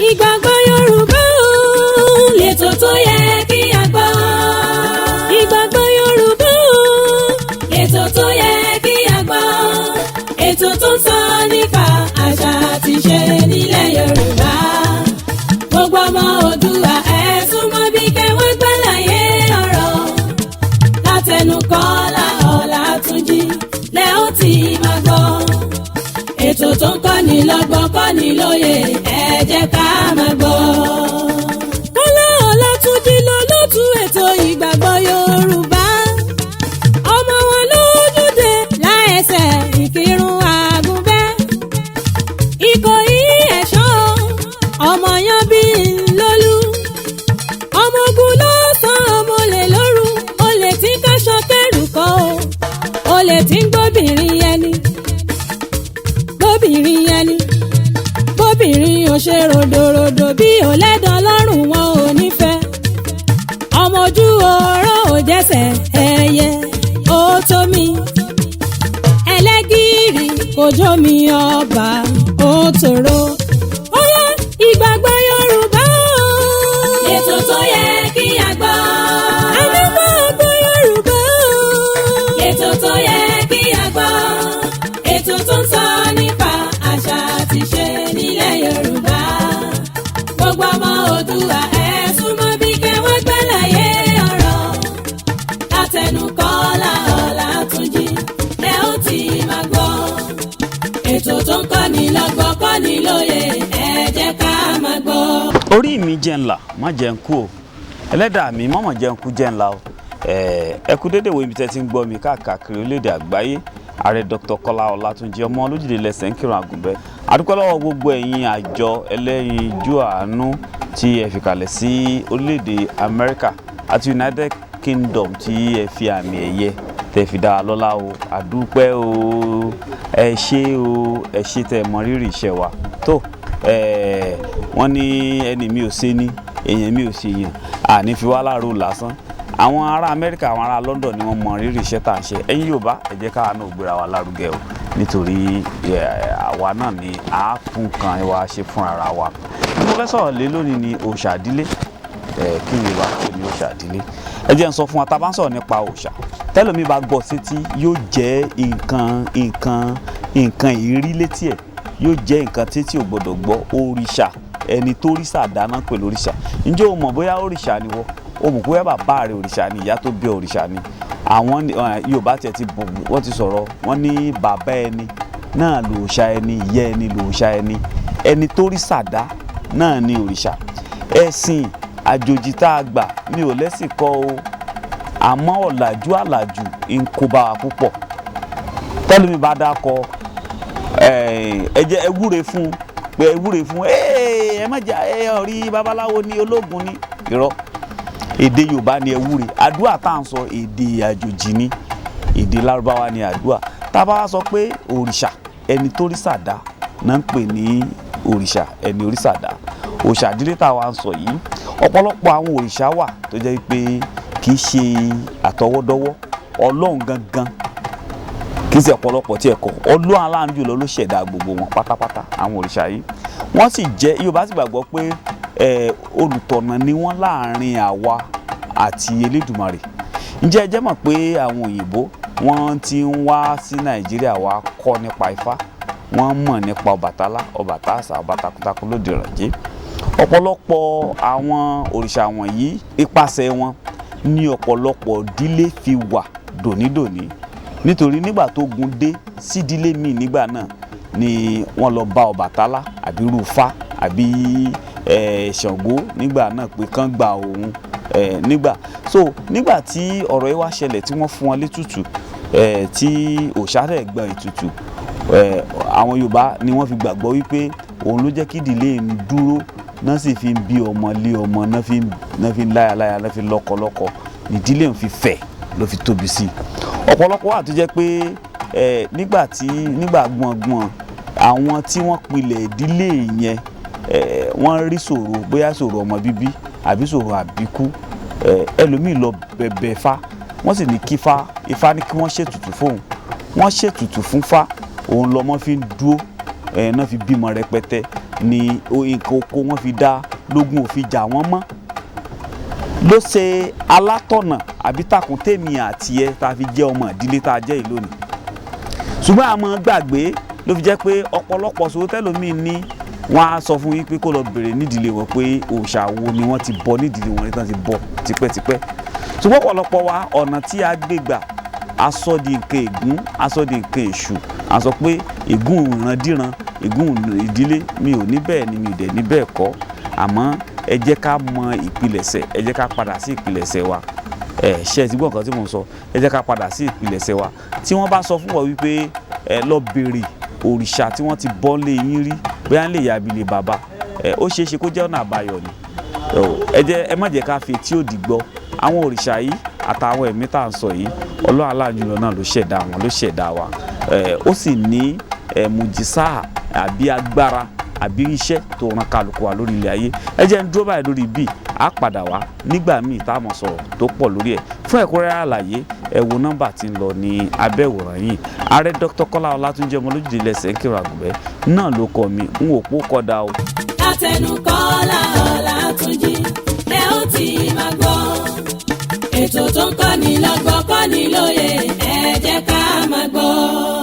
Ìgbàgbọ́ Yorùbá o, lètò tó yẹ kí a gbọ́. Ìgbàgbọ́ Yorùbá o, lètò tó yẹ kí a gbọ́. Ètò tó ń sọ nípa àṣà àti ìṣe nílẹ̀ Yorùbá. Gbogbo ọmọ Oòduà ẹ súnmọ́ bí kẹwọ́n gbàlàyé ọ̀rọ̀. Látẹnu Kọ́lá Ọlátúnjí lẹ ó ti máa gbọ́. Ètò tó ń kọ́ni lọ́gbọ́n kọ́ni lóye ẹ jẹ́ ká máa gbọ́. Kọ́lá Ọlátúnjí lolóòtú ètò ìgbàgbọ́ Yorùbá. Ọmọ wọn lójúde láẹsẹ̀ Ìkírun Àgùnbẹ́. Ìkòyí ẹ̀ṣọ́ ọmọ yan bí lólú. Ọmọ ogun ló sàn ọmọ olè lóru. Olè tí káṣọ kẹrù kọ́ o. Olè tí ń gbóbìnrin ẹni. Bóbìnrin ò ṣe ròdòròdò bí ò lẹ́dàn lọ́rùn wọn ò nífẹ̀ẹ́. Ọmọ ojú oró ò jẹ́sẹ̀ ẹyẹ ó tó mi. Ẹlẹ́gìrì kò jó mi ọba ó tòrò. Ó yá ìgbàgbọ́ Yorùbá o. Ètò tó yẹ kí a gbọ́. Ìgbàgbọ́ Yorùbá o. Ètò tó yẹ kí a gbọ́. Ètò tó ń sọ nípa àṣà àti ìṣe nílẹ̀ Yorùbá. Gbogbo ọmọ Oòduà ẹ súnmọ́ bí kẹwọ́n gbàlàyé ọ̀rọ̀. Látẹnu Kọ́lá Ọlátúnjí lẹ ó ti máa gbọ́. Ètò tó ń kọ́ni lọ́gbọ́n kọ́ni lóye ẹ jẹ́ ká máa gbọ́. Orí mi jẹ́ ńlá má jẹ́ ń kú o, ẹlẹ́dàá mi mọ́mọ́ jẹ́ ń kú jẹ́ ńlá o. Ẹ kú dédé wo ibi tẹ́ ti ń gbọ́ mi káàkiri orílẹ̀-èdè àgbáyé. Ààrẹ Dr. Kọ́lá Ọlátúnjí ọmọ olójúde lẹ́sẹ̀ ń kírun Àgùnbẹ́. Adúpẹ́ lọ́wọ́ gbogbo ẹ̀yin àjọ ẹlẹ́yinjú àánú tí ẹ fi kalẹ̀ sí orílẹ̀-èdè Amẹ́ríkà àti United Kingdom tí ẹ fi àmì ẹ̀yẹ tẹ́ fi dá a lọ́lá o. Àdúpẹ́ o, ẹ ṣé o, ẹ ṣé tẹ́ mọ rírì iṣẹ́ wa. Tó wọ́n ní ẹni mi ò ṣe ní èèyàn mi ò ṣe èèyàn àní fi wá láàárọ̀ lásán. Àwọn ará Amẹ́ríkà àwọn ará London ni wọ́n mọ rírì iṣẹ́ tá à ń ṣe. Ẹ̀yin Yorùbá ẹ jẹ́ káwa náà gbéra wa lárugẹ o, nítorí àwa náà ni a fún kan wa ṣe fún ara wa. Mo fẹ́ sọ̀rọ̀ lé lónìí ni òòṣà ìdílé. Kí ni Yorùbá pè ní òòṣà ìdílé? Ẹ jẹ́ n sọ fún wa tá a bá ń sọ̀rọ̀ nípa òòṣà. Tẹ́lómi bá gbọ́ sétí yóò jẹ́ nǹkan ìrírí létí ẹ̀, yóò jẹ́ nǹkan tí ò gbọ́dọ̀ gbọ́. Òrìṣà, ẹni tó ríṣà dáná pẹ̀lú òrìṣà. Ǹjẹ́ o mọ̀ bóyá òrìṣà ni wọ́n? O mọ̀ bóyá bàbá rẹ̀ òrìṣà ni, ìyá tó bí òrìṣà ni. Àwọn Yorùbá tiẹ̀ ti bọ̀ wọ́n ti sọ̀rọ̀ wọ́n ní bàbá ẹni náà lòòṣà ẹni, ìyá ẹni lòòṣà ẹni. Ẹni tó ríṣà dá náà ni òrìṣà. Ẹ̀sìn àjòjì tá a gbà mi ò lẹ́sìn kọ́ o, àmọ́ ọ̀làjú àlàjù ń kó bá wa púpọ̀. Tẹ́lómi bá dákọ ẹ wúre fún pé ẹ wúre fún ẹ má jà ọ̀rí babaláwo ni ológun ni irọ́. Èdè Yorùbá ni ẹ wúre. Àdúrà tá à ń sọ èdè àjòjì ni, èdè Lárúbáwá ni àdúrà. Tá a bá wá sọ pé òrìṣà ẹni tó ríṣà dá náà ń pè ní òrìṣà ẹni oríṣà dá. Òòṣà ìdílé tá a wá ń sọ yìí, ọ̀pọ̀lọpọ̀ àwọn òrìṣà wà tó jẹ́ pé kì í ṣe àtọwọ́dọ́wọ́. Ọlọ́run gangan kì í ṣe ọ̀pọ̀lọpọ̀ tí ẹ kọ̀. Ọlọ́run aláàánú jùlọ ló ṣẹ̀dá gbogbo wọn pátápátá àwọn òrìṣà yìí. Wọ́n sì jẹ́ Yorùbá sì gbàgbọ́ pé olùtọ̀nà ni wọ́n láàrin àwa àti Elédùmarè. Ǹjẹ́ ẹ jẹ́ mọ̀ pé àwọn òyìnbó wọ́n ti ń wá sí Nàìjíríà wá kọ́ nípa Ifá, wọ́n mọ̀ nípa Ọbàtálá, Ọbàtásà, Ọba takuntakun lóde ìrànjẹ́. Ọ̀pọ̀lọpọ̀ àwọn òrìṣà wọ̀nyí ipasẹ̀ wọn ní ọ̀pọ̀lọpọ̀ ìdílé fi wà dònídòní. Nítorí nígbà tó gun dé sí ìdílé míì nígbà náà ni wọ́n lọ bá Ọbàtálá àbí Rúfá àbí Ṣàngó nígbà náà pé kán gba òun nígbà tí ọ̀rọ̀ yìí wá ṣẹlẹ̀ tí wọ́n fún wọn létùtù tí òòṣà rẹ̀ gbọ́n ètùtù àwọn Yorùbá ni wọ́n fi gbàgbọ́ wípé òun ló jẹ́ kí ìdílé ń dúró náà sì fi ń bí ọmọ lé ọmọ náà fi ń láyàláyà náà fi ń lọ́kọlọ́kọ ìdílé ń fi fẹ̀ ló fi tóbi sí i. Ọ̀pọ̀lọpọ̀ wà tó jẹ́ pé nígbà gbọ̀ngbọ̀n àwọn tí wọ́n pilẹ̀ ìdílé yẹn wọ́n rí ṣòro, bóyá ṣòro ọmọ bíbí àbí ṣòro àbíkú. Ẹlòmíì lọ bẹ̀bẹ̀ Ifá, wọ́n sì ní kí Ifá ní kí wọ́n ṣètùtù fóun. Wọ́n ṣètùtù fún Ifá, òun lọmọ fi ń dúró náà fi bímọ rẹpẹtẹ ni nǹkan oko wọn fi dá lógún òfin jà wọ́n mọ́ ló ṣe alátọ̀nà àbí takùn tèmi àti ẹ tá a fi jẹ́ ọmọ ìdílé tá a jẹ́ yìí lónìí ṣùgbọ́n àmọ́ gbàgbé ló fi jẹ́ pé ọ̀pọ̀lọpọ̀ sọ tẹ́lómìn ní wọ́n á sọ fún yín pé kó lọ bèrè nídìílé wọn pé òòṣà wo ni wọ́n ti bọ nídìílé wọn nítorí ti bọ tipẹ́tipẹ́ ṣùgbọ́n ọ̀pọ̀lọpọ̀ wa ọ̀nà tí a gbé gbà aṣọ di nǹkan ègún aṣọ di nǹkan èṣù a sọ pé ègún ìrandíran ègún ìdílé mi ò ní bẹ́ẹ̀ ni mi ò dẹ̀ ní bẹ́ẹ̀ kọ́ àmọ́ ẹ jẹ́ ká mọ ìpilẹ̀ṣẹ̀ ẹ jẹ́ ká padà sí ìpilẹ̀ṣẹ̀ wa ṣe ti gbọ́ nǹkan tí mò ń sọ ẹ jẹ́ ká padà sí ìpilẹ̀ṣẹ̀ wa tí wọ́n bá sọ fún wa wípé ẹ lọ bèrè òrìṣà tí wọ́n ti bọ́ lé yín rí bóyá lè yàbí lè bàbá ó ṣeé ṣe kó jẹ́ ọ̀nà àbáyọ ni ẹ má jẹ́ ká fi etí òdì gbọ́ àwọn òrìṣà yìí àtàwọn ẹ̀mí tá à ń sọ yìí Ọlọ́run aláàjùlọ náà ló ṣẹ̀dá wọn ló ṣẹ̀dá wa ó sì ní mùjísà àbí agbára àbí iṣẹ́ tó ran kálukú wa lórí ilé ayé ẹ jẹ́ ń dúró báyìí lórí bíi á padà wá nígbà míì tá a mọ̀ sọ̀rọ̀ tó pọ̀ lórí ẹ̀ fún ẹ̀kúnrẹ́rẹ́ àlàyé ẹ wo nọ́mbà tí ń lọ ní abẹ́ ìwòran yìí ààrẹ Dr. Kọ́lá Ọlátúnjí ọmọlójúde lẹ́sẹ̀ ń kírun àgùnbẹ́ náà ló kọ́ mi ń wò pó kọ́dà o. látẹnu Kọ́lá Ọlátúnjí ẹ ó ti máa gbọ́ ètò tó ń kọ́ni lọ́gbọ́n kọ́ni lóye ẹ jẹ́ ká máa gbọ́.